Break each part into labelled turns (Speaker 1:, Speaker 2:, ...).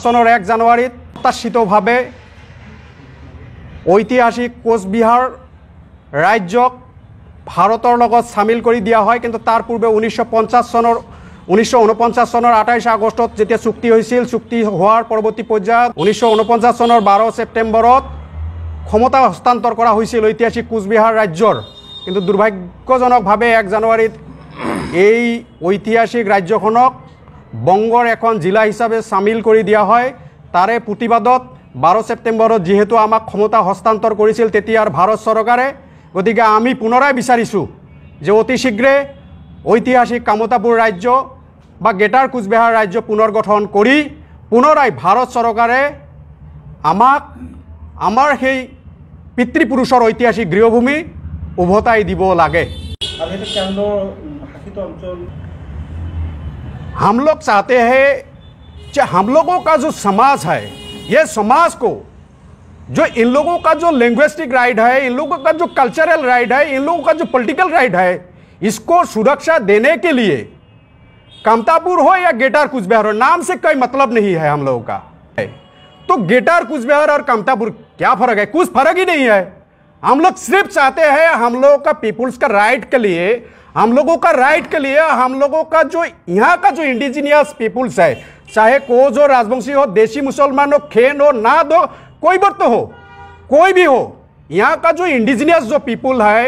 Speaker 1: চনৰ 1 জানুৱাৰীত প্ৰত্যাশিতভাৱে ঐতিহাসিক কোচবিহাৰ ৰাজ্যক ভাৰতৰ লগত সামিল কৰি দিয়া হয়। কিন্তু তাৰ পূৰ্বে 1949 চনৰ 28 আগষ্টত যেতিয়া চুক্তি হৈছিল, চুক্তি হোৱাৰ পৰৱৰ্তী পৰ্যায়ত 1949 চনৰ 12 ছেপ্টেম্বৰত ক্ষমতা হস্তান্তৰ কৰা হৈছিল ঐতিহাসিক কোচবিহাৰ ৰাজ্যৰ। কিন্তু দুৰ্ভাগ্যজনকভাৱে 1 জানুৱাৰীত এই ঐতিহাসিক ৰাজ্যখনক বংগৰ এখন জিলা হিচাপে সামিল কৰি দিয়া হয়। তাৰে প্ৰতিবাদত 12 ছেপ্টেম্বৰত যেহেতু আমাক ক্ষমতা হস্তান্তৰ কৰিছিল তেতিয়াৰ ভাৰত চৰকাৰে, গতিকে আমি পুনৰাই বিচাৰিছোঁ যে অতি শীঘ্ৰে ঐতিহাসিক কামতাপুৰ ৰাজ্য বা গ্ৰেটাৰ কোচবিহাৰ ৰাজ্য পুনৰ গঠন কৰি পুনৰাই ভাৰত চৰকাৰে আমাক আমাৰ সেই পিতৃপুৰুষৰ ঐতিহাসিক গৃহভূমি উভতাই দিব লাগে। हम लोग चाहते हैं कि हम लोगों का जो समाज है, ये समाज को जो इन लोगों का जो लिंग्विस्टिक राइट है, इन लोगों का जो कल्चरल राइट है, इन लोगों का जो पॉलिटिकल राइट है, इसको सुरक्षा देने के लिए कामतापुर हो या ग्रेटर कुचबिहार हो, नाम से कोई मतलब नहीं है हम लोगों का। तो ग्रेटर कुचबिहार और कामतापुर क्या फर्क है? कुछ फर्क ही नहीं है। हम लोग सिर्फ चाहते हैं हम लोगों का पीपुल्स का राइट के लिए, हम लोगों का राइट के लिए, हम लोगों का जो यहाँ का जो इंडिजिनियस पीपुल्स है, चाहे कोच हो, राजवंशी हो, देशी मुसलमान हो, खेन हो, नाद हो, कोई बर्त हो, कोई भी हो, यहाँ का जो इंडिजिनियस जो पीपुल है,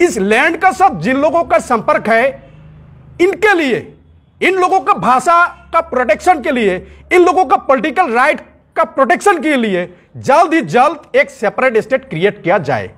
Speaker 1: इस लैंड का सब जिन लोगों का संपर्क है, इनके लिए, इन लोगों का भाषा का प्रोटेक्शन के लिए, इन लोगों का पॉलिटिकल राइट का प्रोटेक्शन के लिए जल्द ही जल्द एक सेपरेट स्टेट क्रिएट किया जाए।